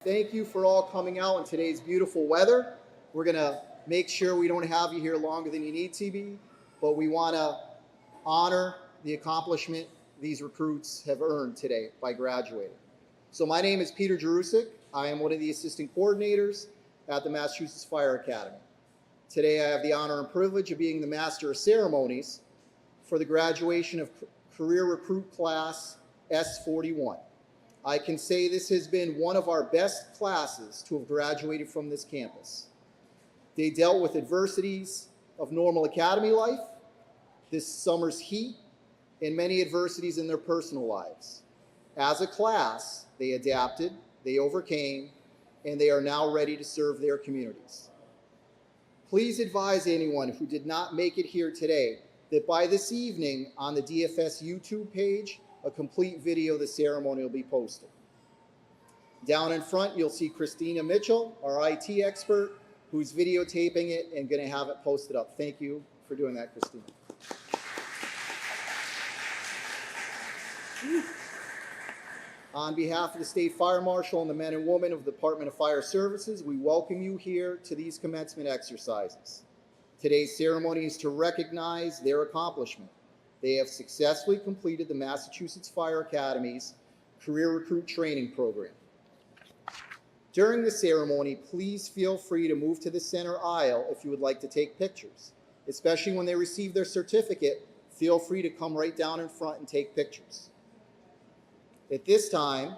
Thank you for all coming out in today's beautiful weather. We're going to make sure we don't have you here longer than you need to be, but we want to honor the accomplishment these recruits have earned today by graduating. So my name is Peter Jarusik. I am one of the assistant coordinators at the Massachusetts Fire Academy. Today I have the honor and privilege of being the Master of Ceremonies for the graduation of Career Recruit Class S41. I can say this has been one of our best classes to have graduated from this campus. They dealt with adversities of normal academy life, this summer's heat, and many adversities in their personal lives. As a class, they adapted, they overcame, and they are now ready to serve their communities. Please advise anyone who did not make it here today that by this evening on the DFS YouTube page, a complete video of the ceremony will be posted. Down in front, you'll see Christina Mitchell, our IT expert, who's videotaping it and going to have it posted up. Thank you for doing that, Christina. On behalf of the State Fire Marshal and the men and women of the Department of Fire Services, we welcome you here to these commencement exercises. Today's ceremony is to recognize their accomplishment. They have successfully completed the Massachusetts Fire Academy's Career Recruit Training Program. During the ceremony, please feel free to move to the center aisle if you would like to take pictures. Especially when they receive their certificate, feel free to come right down in front and take pictures. At this time,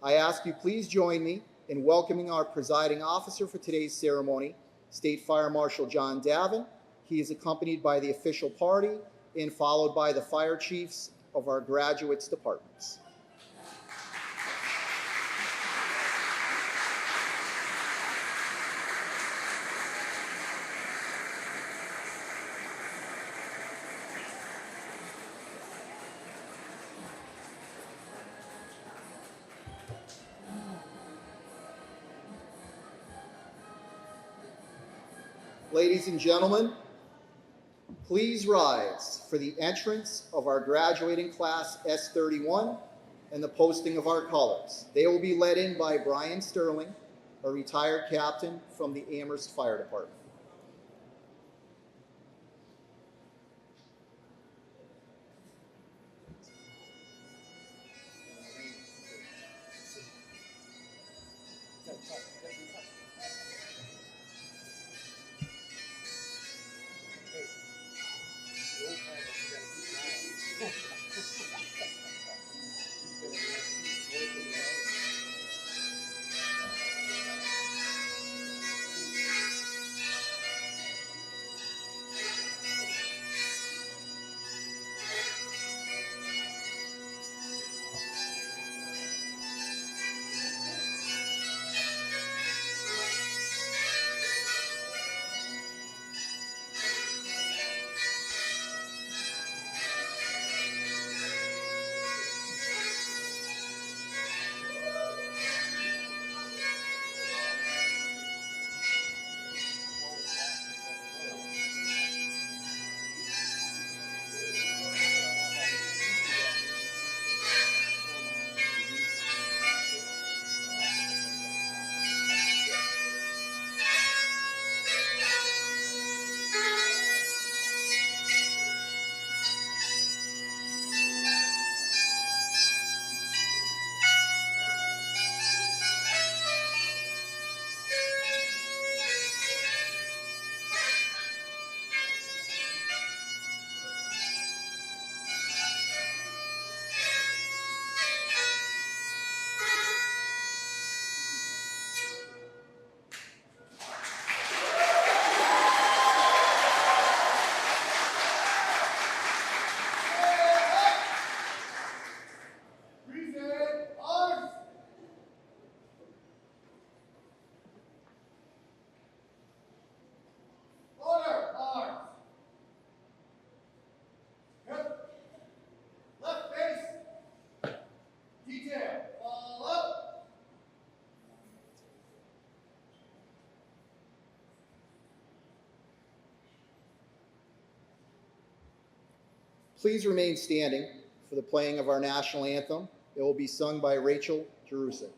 I ask you please join me in welcoming our presiding officer for today's ceremony, State Fire Marshal John Davin. He is accompanied by the official party and followed by the fire chiefs of our graduates' departments. Ladies and gentlemen, please rise for the entrance of our graduating class S31 and the posting of our colors. They will be led in by Brian Sterling, a retired captain from the Amherst Fire Department. Please remain standing for the playing of our national anthem. It will be sung by Rachel Jarusik.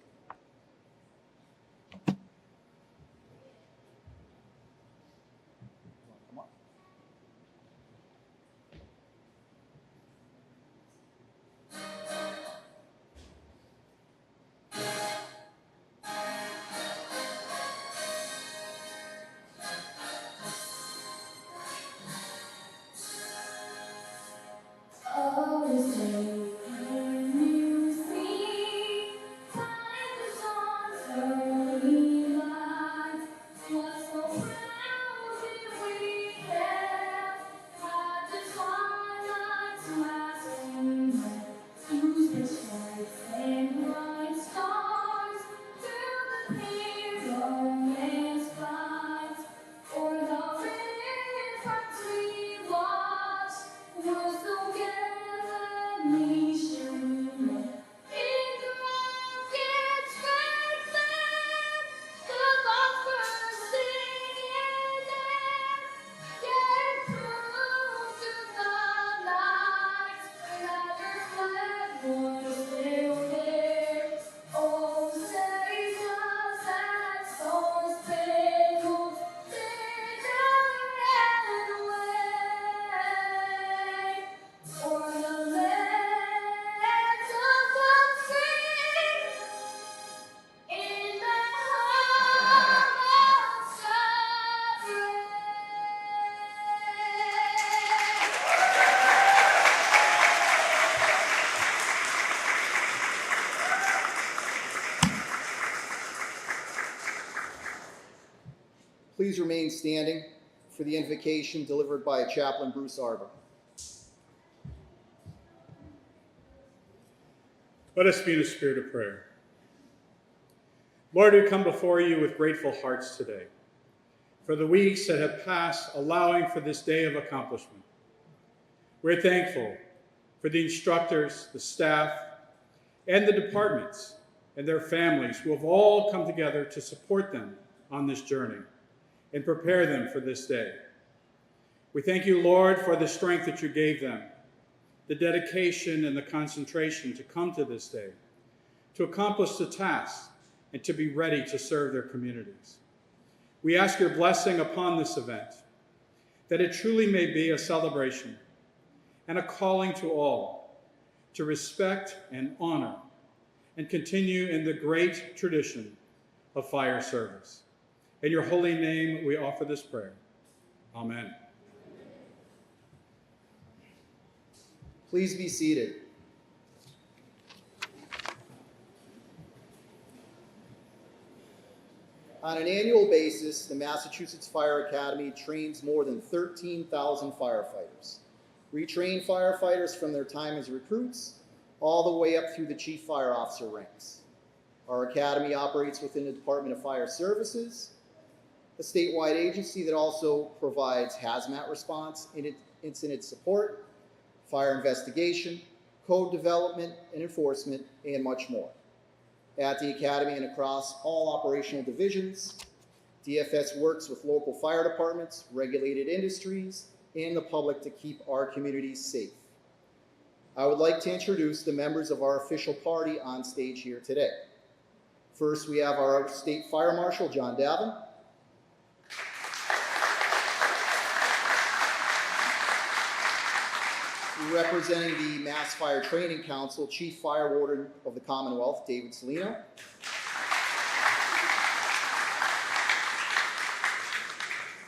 Please remain standing for the invocation delivered by Chaplain Bruce Arbor. Let us be in a spirit of prayer. Lord, we come before you with grateful hearts today for the weeks that have passed, allowing for this day of accomplishment. We're thankful for the instructors, the staff, and the departments and their families who have all come together to support them on this journey and prepare them for this day. We thank you, Lord, for the strength that you gave them, the dedication and the concentration to come to this day, to accomplish the task, and to be ready to serve their communities. We ask your blessing upon this event, that it truly may be a celebration and a calling to all to respect and honor and continue in the great tradition of fire service. In your holy name, we offer this prayer. Amen. Please be seated. On an annual basis, the Massachusetts Fire Academy trains more than 13,000 firefighters. We train firefighters from their time as recruits all the way up through the chief fire officer ranks. Our academy operates within the Department of Fire Services, a statewide agency that also provides hazmat response, incident support, fire investigation, code development and enforcement, and much more. At the Academy and across all operational divisions, DFS works with local fire departments, regulated industries, and the public to keep our communities safe. I would like to introduce the members of our official party on stage here today. First, we have our State Fire Marshal, John Davin. Representing the Mass Fire Training Council, Chief Fire Warden of the Commonwealth, David Salino.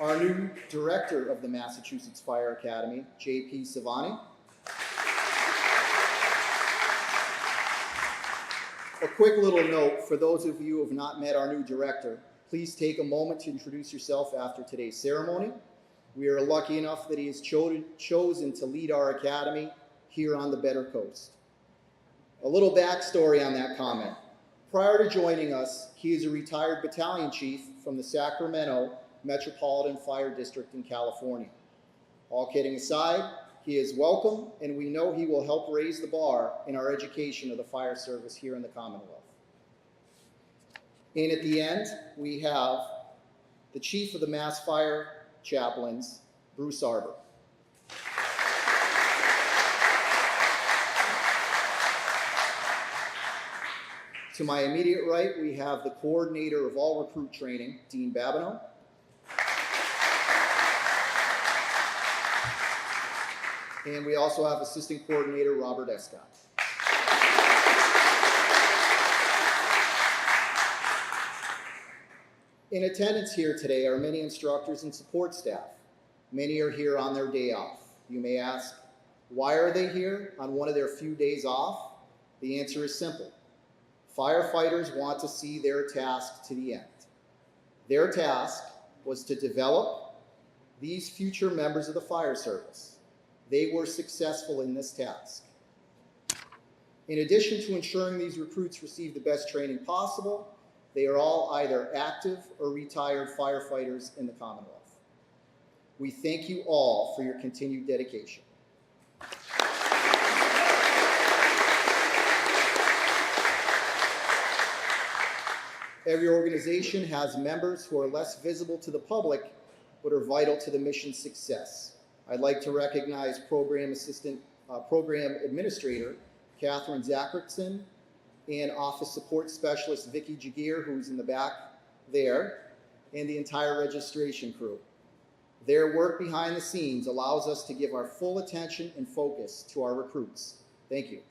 Our new Director of the Massachusetts Fire Academy, J.P. Savani. A quick little note, for those of you who have not met our new Director, please take a moment to introduce yourself after today's ceremony. We are lucky enough that he has chosen to lead our academy here on the Better Coast. A little backstory on that comment. Prior to joining us, he is a retired battalion chief from the Sacramento Metropolitan Fire District in California. All kidding aside, he is welcome, and we know he will help raise the bar in our education of the fire service here in the Commonwealth. And at the end, we have the Chief of the Mass Fire Chaplains, Bruce Arbor. To my immediate right, we have the Coordinator of all recruit training, Dean Babineau. And we also have Assistant Coordinator, Robert Escott. In attendance here today are many instructors and support staff. Many are here on their day off. You may ask, why are they here on one of their few days off? The answer is simple. Firefighters want to see their task to the end. Their task was to develop these future members of the fire service. They were successful in this task. In addition to ensuring these recruits receive the best training possible, They are all either active or retired firefighters in the Commonwealth. We thank you all for your continued dedication. Every organization has members who are less visible to the public, but are vital to the mission's success. I'd like to recognize Program Administrator Catherine Zacharickson and Office Support Specialist Vicki Jagir, who's in the back there, and the entire registration crew. Their work behind the scenes allows us to give our full attention and focus to our recruits. Thank you.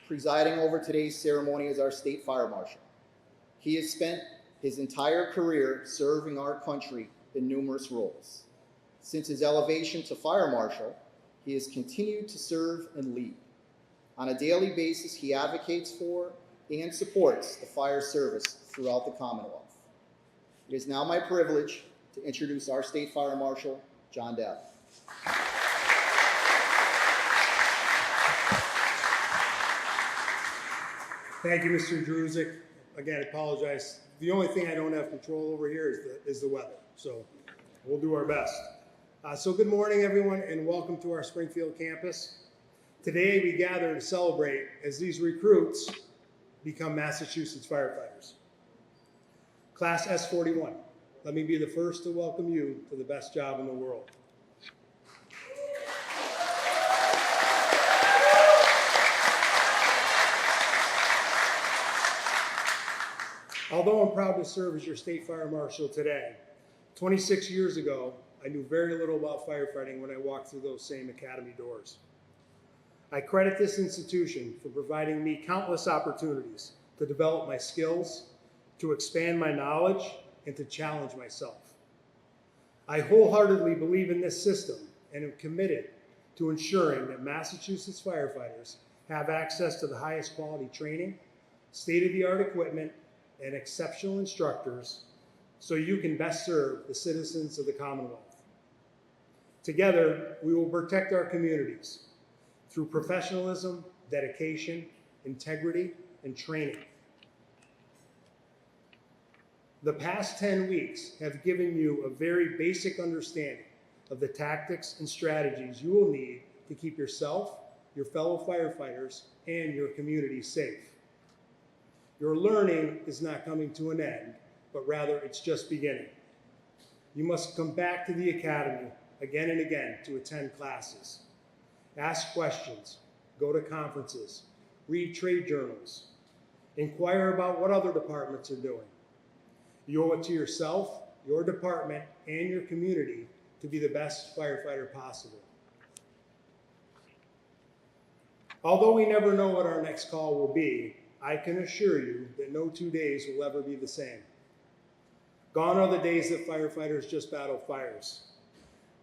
Presiding over today's ceremony is our State Fire Marshal. He has spent his entire career serving our country in numerous roles. Since his elevation to Fire Marshal, he has continued to serve and lead. On a daily basis, he advocates for and supports the fire service throughout the Commonwealth. It is now my privilege to introduce our State Fire Marshal, John Dowd. Thank you, Mr. Druzik. Again, I apologize. The only thing I don't have control over here is the weather, so we'll do our best. So good morning, everyone, and welcome to our Springfield campus. Today, we gather to celebrate as these recruits become Massachusetts firefighters. Class S41, let me be the first to welcome you to the best job in the world. Although I'm proud to serve as your State Fire Marshal today, 26 years ago, I knew very little about firefighting when I walked through those same academy doors. I credit this institution for providing me countless opportunities to develop my skills, to expand my knowledge, and to challenge myself. I wholeheartedly believe in this system and am committed to ensuring that Massachusetts firefighters have access to the highest quality training, state-of-the-art equipment, and exceptional instructors so you can best serve the citizens of the Commonwealth. Together, we will protect our communities through professionalism, dedication, integrity, and training. The past 10 weeks have given you a very basic understanding of the tactics and strategies you will need to keep yourself, your fellow firefighters, and your community safe. Your learning is not coming to an end, but rather it's just beginning. You must come back to the academy again and again to attend classes, ask questions, go to conferences, read trade journals, inquire about what other departments are doing. You owe it to yourself, your department, and your community to be the best firefighter possible. Although we never know what our next call will be, I can assure you that no 2 days will ever be the same. Gone are the days that firefighters just battle fires.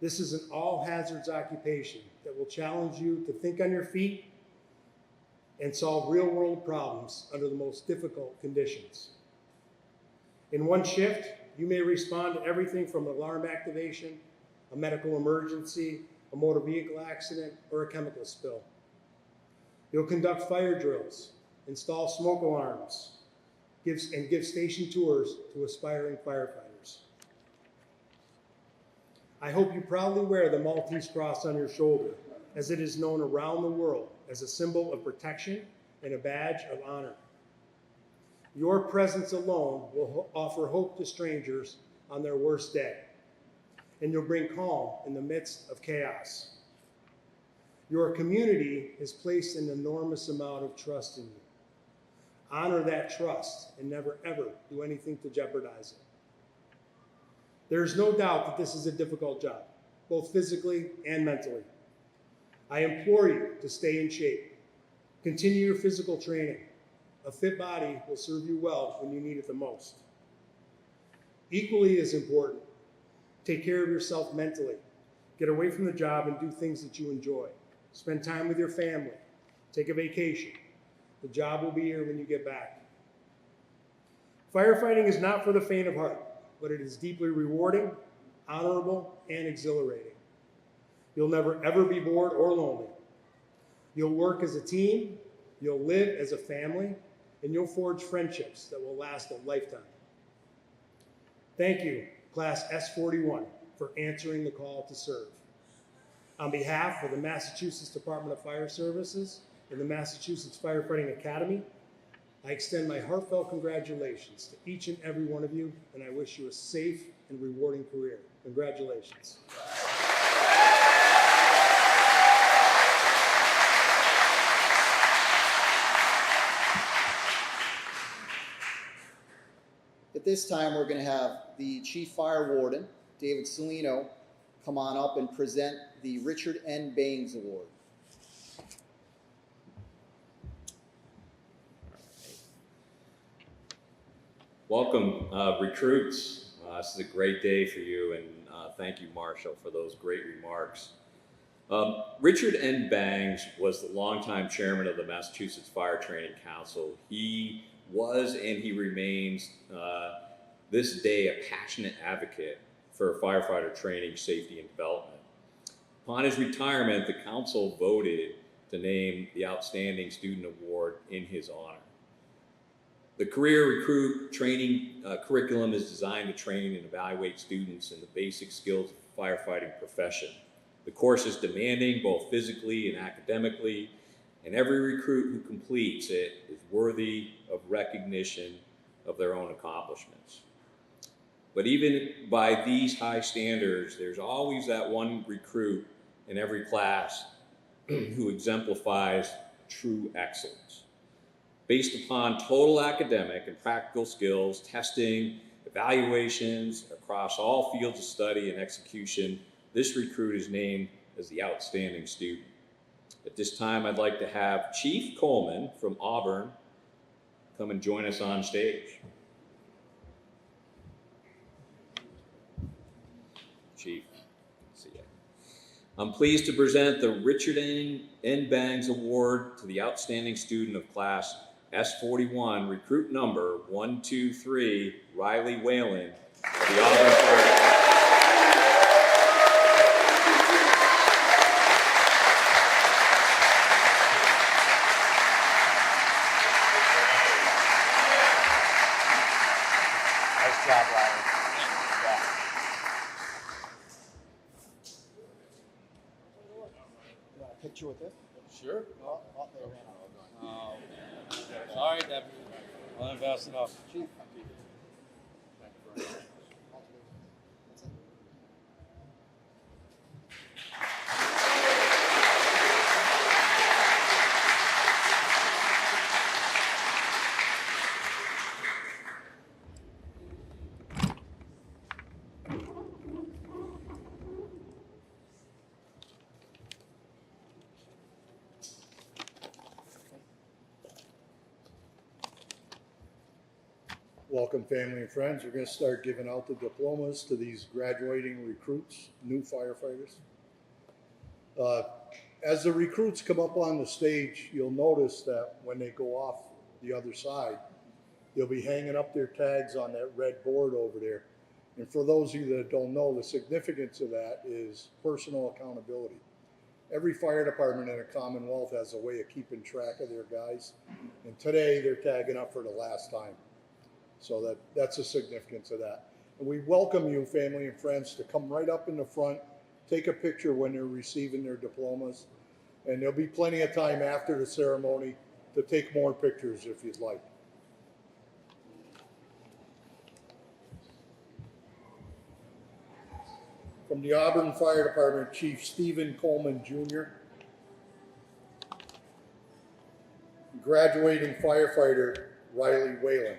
This is an all-hazards occupation that will challenge you to think on your feet and solve real-world problems under the most difficult conditions. In one shift, you may respond to everything from alarm activation, a medical emergency, a motor vehicle accident, or a chemical spill. You'll conduct fire drills, install smoke alarms, and give station tours to aspiring firefighters. I hope you proudly wear the Maltese Cross on your shoulder, as it is known around the world as a symbol of protection and a badge of honor. Your presence alone will offer hope to strangers on their worst day, and you'll bring calm in the midst of chaos. Your community has placed an enormous amount of trust in you. Honor that trust and never, ever do anything to jeopardize it. There is no doubt that this is a difficult job, both physically and mentally. I implore you to stay in shape. Continue your physical training. A fit body will serve you well when you need it the most. Equally as important, take care of yourself mentally. Get away from the job and do things that you enjoy. Spend time with your family. Take a vacation. The job will be here when you get back. Firefighting is not for the faint of heart, but it is deeply rewarding, honorable, and exhilarating. You'll never ever be bored or lonely. You'll work as a team, you'll live as a family, and you'll forge friendships that will last a lifetime. Thank you, Class S41, for answering the call to serve. On behalf of the Massachusetts Department of Fire Services and the Massachusetts Firefighting Academy, I extend my heartfelt congratulations to each and every one of you, and I wish you a safe and rewarding career. Congratulations. At this time, we're going to have the Chief Fire Warden, David Salino, come on up and present the Richard N. Bangs Award. Welcome, recruits. This is a great day for you, and thank you, Marshall, for those great remarks. Richard N. Bangs was the longtime chairman of the Massachusetts Fire Training Council. He was and he remains this day a passionate advocate for firefighter training, safety, and development. Upon his retirement, the council voted to name the Outstanding Student Award in his honor. The Career Recruit Training curriculum is designed to train and evaluate students in the basic skills of the firefighting profession. The course is demanding both physically and academically, and every recruit who completes it is worthy of recognition of their own accomplishments. But even by these high standards, there's always that one recruit in every class who exemplifies true excellence. Based upon total academic and practical skills, testing, evaluations across all fields of study and execution, this recruit is named as the outstanding student. At this time, I'd like to have Chief Coleman from Auburn come and join us on stage. Chief, see ya. I'm pleased to present the Richard N. Bangs Award to the outstanding student of Class S41, recruit number 123, Riley Whalen of the Auburn Fire. Nice job, Riley. Yeah. You want a picture with this? Sure. Oh, they ran out. Sorry, Deputy. Wasn't fast enough. Chief. Welcome, family and friends. We're going to start giving out the diplomas to these graduating recruits, new firefighters. As the recruits come up on the stage, you'll notice that when they go off the other side, they'll be hanging up their tags on that red board over there. And for those of you that don't know, the significance of that is personal accountability. Every fire department in a Commonwealth has a way of keeping track of their guys. And today they're tagging up for the last time. So that's the significance of that. And we welcome you, family and friends, to come right up in the front, take a picture when they're receiving their diplomas. And there'll be plenty of time after the ceremony to take more pictures if you'd like. From the Auburn Fire Department, Chief Stephen Coleman, Jr. Graduating firefighter, Riley Whalen.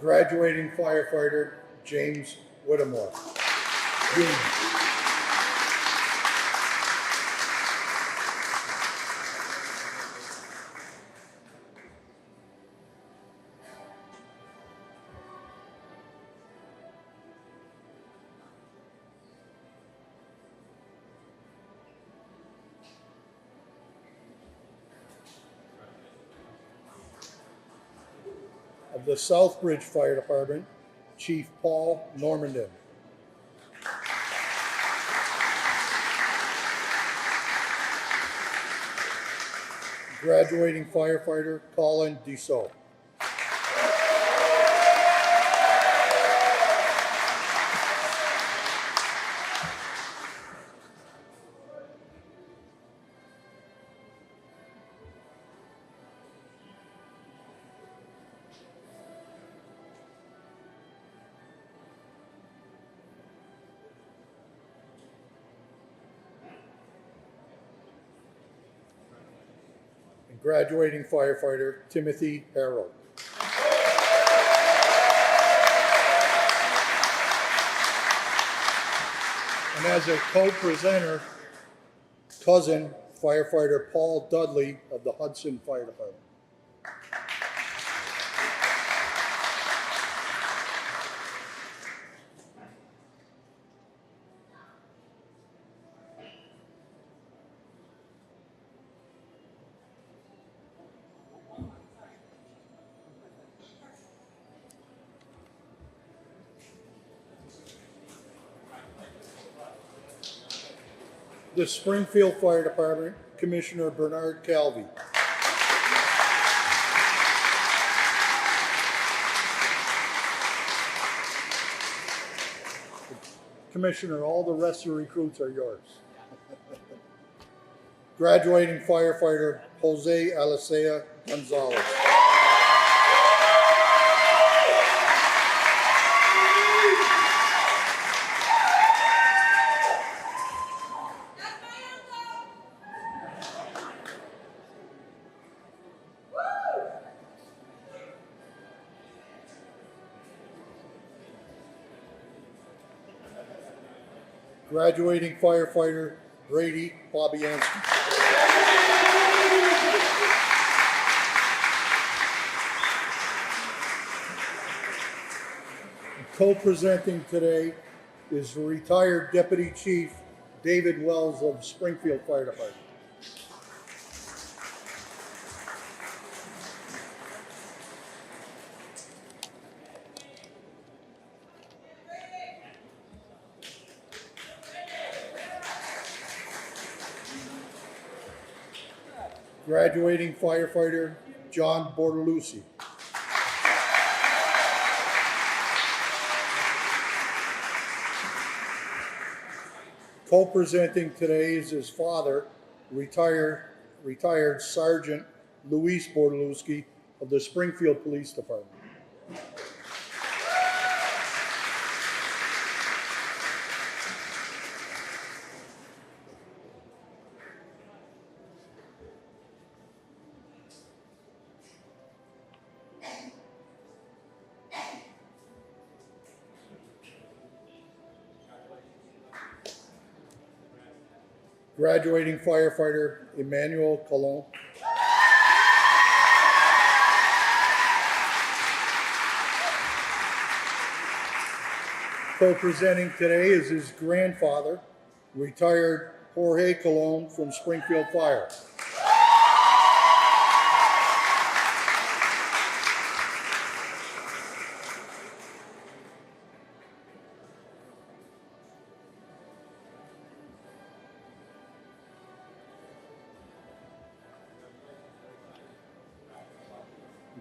Graduating firefighter, James Whittemore. Jr. of the Southbridge Fire Department, Chief Paul Normandin. Graduating firefighter Colin Dussault. And graduating firefighter Timothy Harrell. And as a co-presenter, cousin firefighter Paul Dudley of the Hudson Fire Department. The Springfield Fire Department, Commissioner Bernard Calvi. Commissioner, all the rest of the recruits are yours. Graduating firefighter Jose Alicea Gonzalez. Graduating firefighter Brady Bobbiansky. Co-presenting today is retired Deputy Chief David Wells of Springfield Fire Department. Graduating firefighter John Bortolucci. Co-presenting today is his father, retired Sergeant Luis Bortolucci of the Springfield Police Department. Graduating firefighter Emmanuel Colon. Co-presenting today is his grandfather, retired Jorge Colon from Springfield Fire.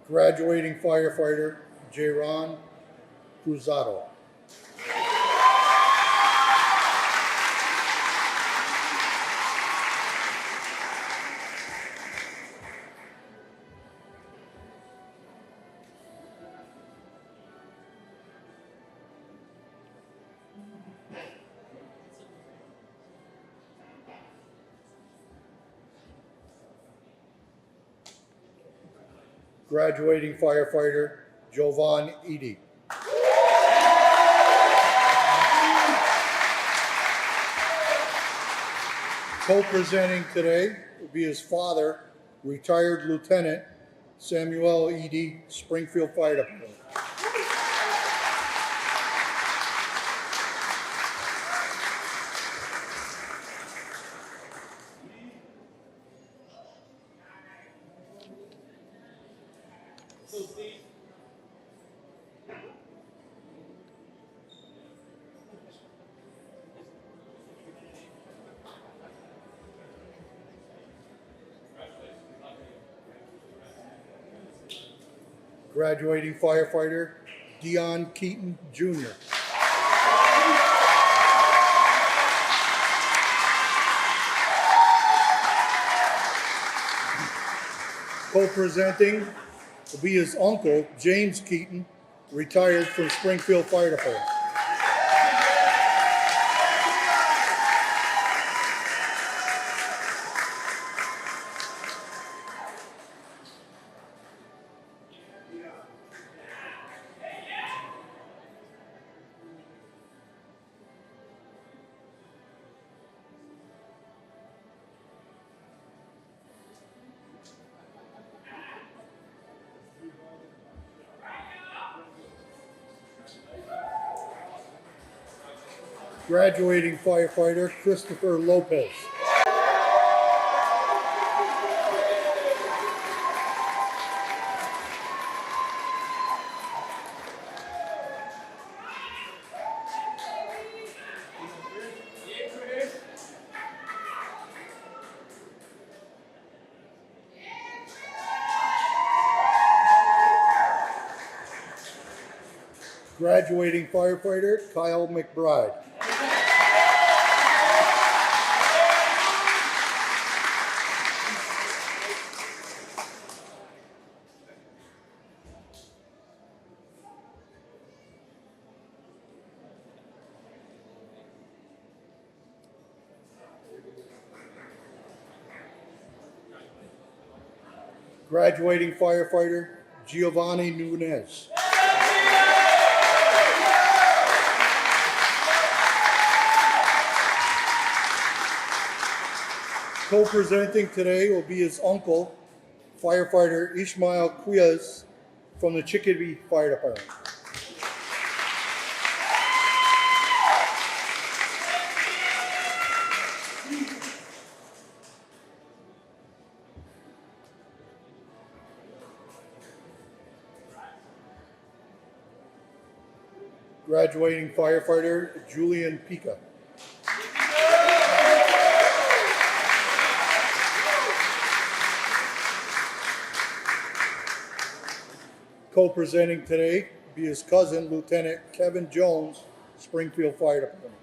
Graduating firefighter Jayron Cruzado. Graduating firefighter Jovan Edie. Co-presenting today will be his father, retired Lieutenant Samuel Edie, Springfield Fire Department. Graduating firefighter Dion Keaton Jr. Co-presenting will be his uncle, James Keaton, retired from Springfield Fire Department. Graduating firefighter Christopher Lopez. Graduating firefighter Kyle McBride. Graduating firefighter Giovanni Nunez. Co-presenting today will be his uncle, firefighter Ishmael Quiaz from the Chicopee Fire Department. Graduating firefighter Julian Pica. Co-presenting today will be his cousin, Lieutenant Kevin Jones, Springfield Fire Department.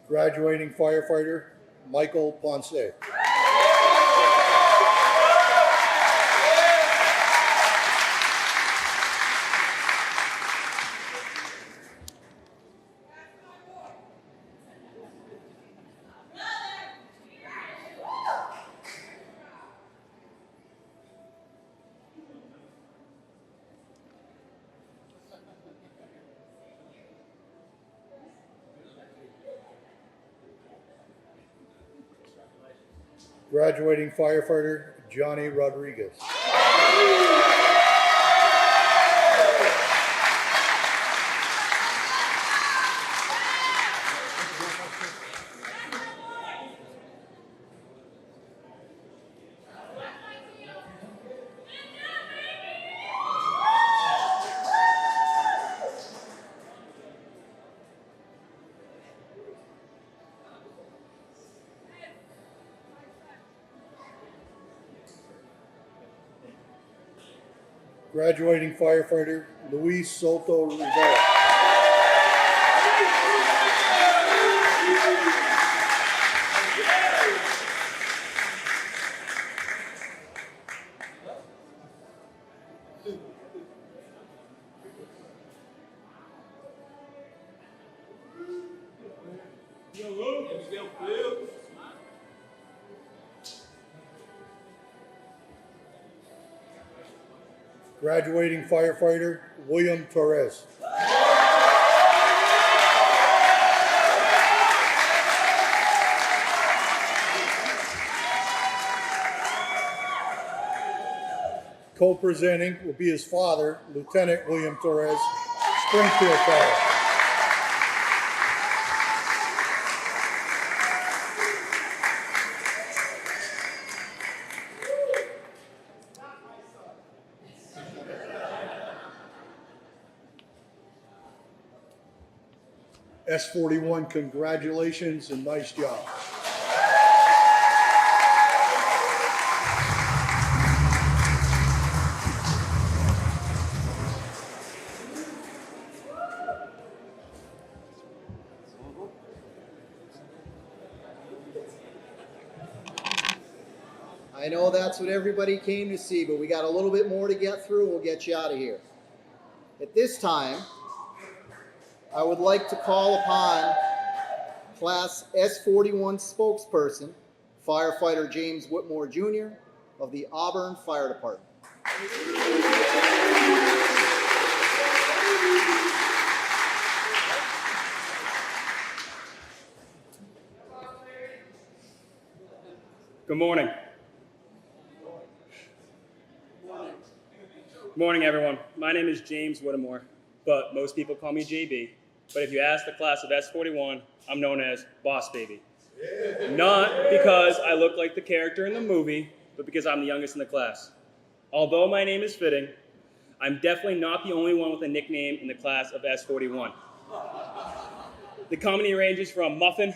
Graduating firefighter Michael Ponce. Graduating firefighter Johnny Rodriguez. Graduating firefighter Luis Soto Rivera. Graduating firefighter William Torres. Co-presenting will be his father, Lieutenant William Torres, Springfield Fire. S41, congratulations and nice job. I know that's what everybody came to see, but we got a little bit more to get through. We'll get you out of here. At this time, I would like to call upon Class S41 spokesperson, Firefighter James Whitmore Jr. of the Auburn Fire Department. Good morning. Good morning, everyone. My name is James Whittemore, but most people call me JB. But if you ask the class of S41, I'm known as Boss Baby. Not because I look like the character in the movie, but because I'm the youngest in the class. Although my name is fitting, I'm definitely not the only one with a nickname in the class of S41. The comedy ranges from Muffin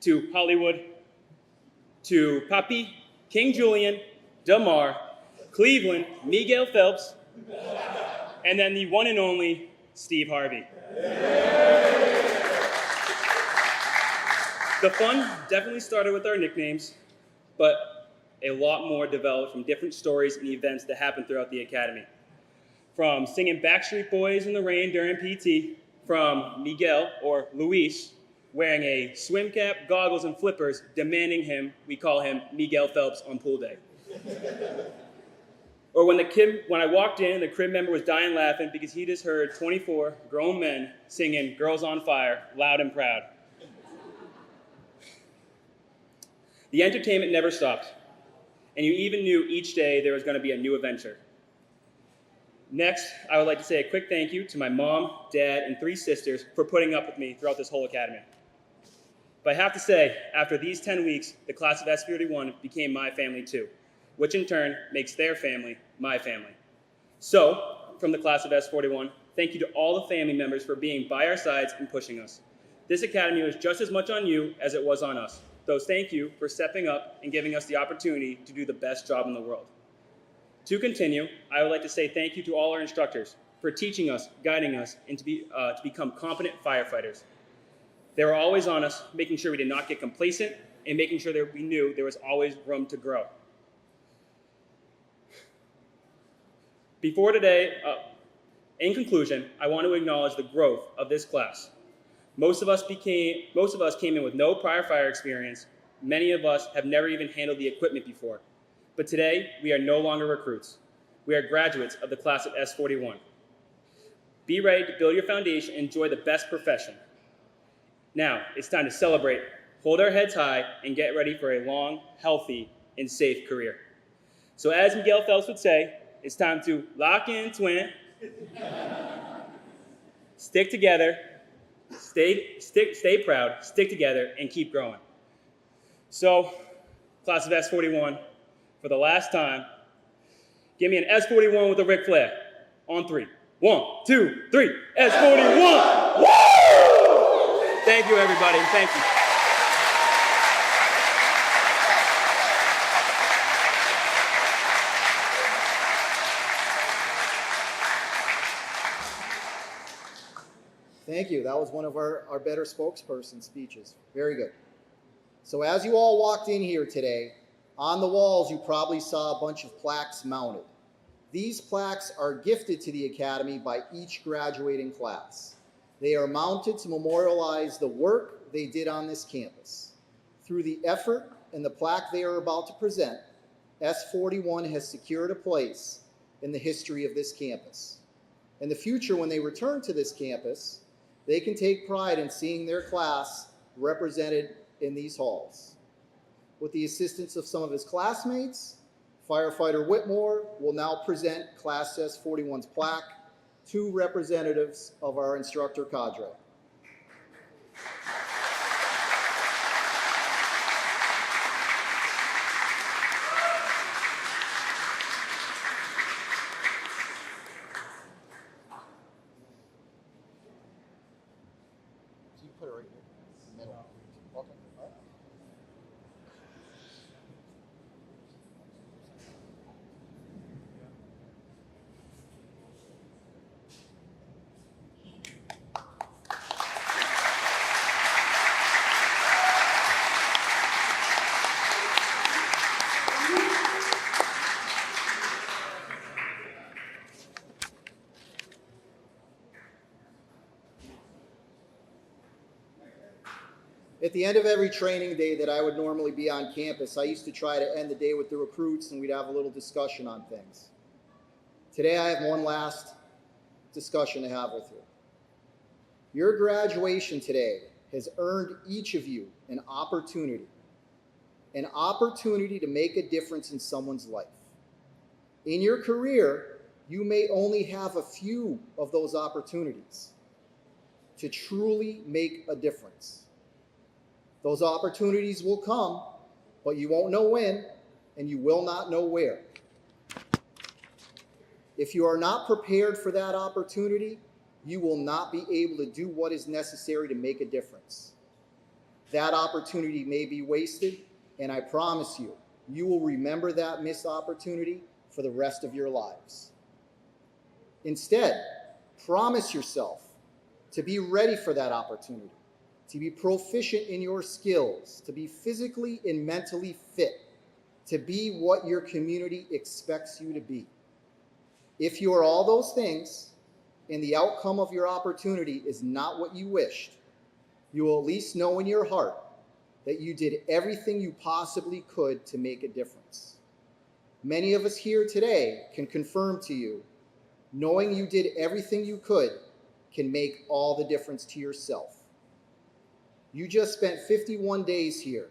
to Hollywood to Papi, King Julian, Damar, Cleveland, Miguel Phelps, and then the one and only Steve Harvey. The fun definitely started with our nicknames, but a lot more developed from different stories and events that happened throughout the academy. From singing Backstreet Boys in the rain during PT, from Miguel, or Luis, wearing a swim cap, goggles, and flippers, demanding we call him Miguel Phelps on pool day. Or when I walked in, the crib member was dying laughing because he just heard 24 grown men singing Girls on Fire, loud and proud. The entertainment never stopped, and you even knew each day there was going to be a new adventure. Next, I would like to say a quick thank you to my mom, dad, and 3 sisters for putting up with me throughout this whole academy. But I have to say, after these 10 weeks, the class of S41 became my family too, which in turn makes their family my family. So, from the class of S41, thank you to all the family members for being by our sides and pushing us. This academy was just as much on you as it was on us. So thank you for stepping up and giving us the opportunity to do the best job in the world. To continue, I would like to say thank you to all our instructors for teaching us, guiding us, and to become competent firefighters. They were always on us, making sure we did not get complacent and making sure that we knew there was always room to grow. Before today, in conclusion, I want to acknowledge the growth of this class. Most of us came in with no prior fire experience. Many of us have never even handled the equipment before. But today, we are no longer recruits. We are graduates of the class of S41. Be ready to build your foundation and enjoy the best profession. Now, it's time to celebrate, hold our heads high, and get ready for a long, healthy, and safe career. So as Miguel Phelps would say, it's time to lock in, twin, stick together, stay proud, stick together, and keep growing. So, class of S41, for the last time, give me an S41 with a Ric Flair. On 3. 1, 2, 3. S41! Woo! Thank you, everybody. Thank you. Thank you. That was one of our better spokesperson speeches. Very good. So as you all walked in here today, on the walls you probably saw a bunch of plaques mounted. These plaques are gifted to the Academy by each graduating class. They are mounted to memorialize the work they did on this campus. Through the effort and the plaque they are about to present, S41 has secured a place in the history of this campus. In the future, when they return to this campus, they can take pride in seeing their class represented in these halls. With the assistance of some of his classmates, Firefighter Whitmore will now present Class S41's plaque to representatives of our instructor cadre. At the end of every training day that I would normally be on campus, I used to try to end the day with the recruits and we'd have a little discussion on things. Today I have one last discussion to have with you. Your graduation today has earned each of you an opportunity to make a difference in someone's life. In your career, you may only have a few of those opportunities to truly make a difference. Those opportunities will come, but you won't know when, and you will not know where. If you are not prepared for that opportunity, you will not be able to do what is necessary to make a difference. That opportunity may be wasted, and I promise you, you will remember that missed opportunity for the rest of your lives. Instead, promise yourself to be ready for that opportunity, to be proficient in your skills, to be physically and mentally fit, to be what your community expects you to be. If you are all those things, and the outcome of your opportunity is not what you wished, you will at least know in your heart that you did everything you possibly could to make a difference. Many of us here today can confirm to you, knowing you did everything you could can make all the difference to yourself. You just spent 51 days here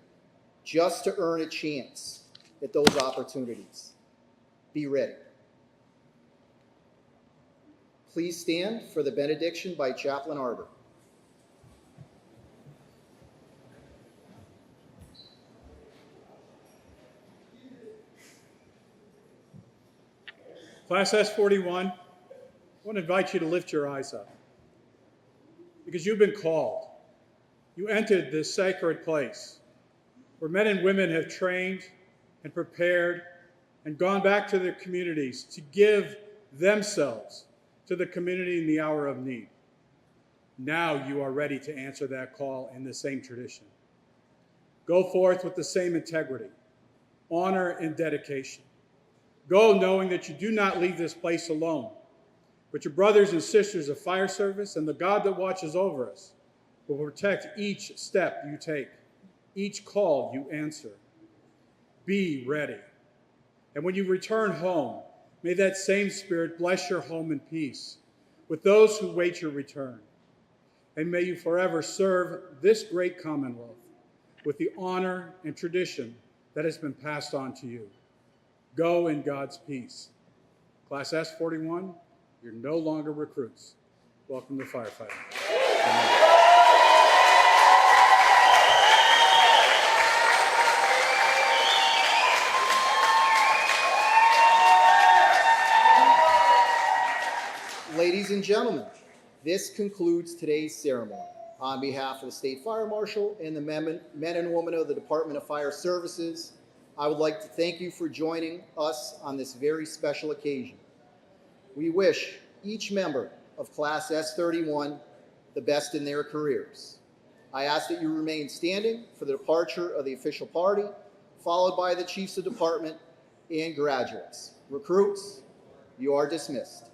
just to earn a chance at those opportunities. Be ready. Please stand for the benediction by Chaplain Arbor. Class S41, I want to invite you to lift your eyes up because you've been called. You entered this sacred place where men and women have trained and prepared and gone back to their communities to give themselves to the community in the hour of need. Now you are ready to answer that call in the same tradition. Go forth with the same integrity, honor, and dedication. Go knowing that you do not leave this place alone, but your brothers and sisters of fire service and the God that watches over us will protect each step you take, each call you answer. Be ready. And when you return home, may that same Spirit bless your home in peace with those who wait your return. And may you forever serve this great Commonwealth with the honor and tradition that has been passed on to you. Go in God's peace. Class S41, you're no longer recruits. Welcome to firefighting. Amen. Ladies and gentlemen, this concludes today's ceremony. On behalf of the State Fire Marshal and the men and women of the Department of Fire Services, I would like to thank you for joining us on this very special occasion. We wish each member of Class S31 the best in their careers. I ask that you remain standing for the departure of the official party, followed by the Chiefs of Department and graduates. Recruits, you are dismissed.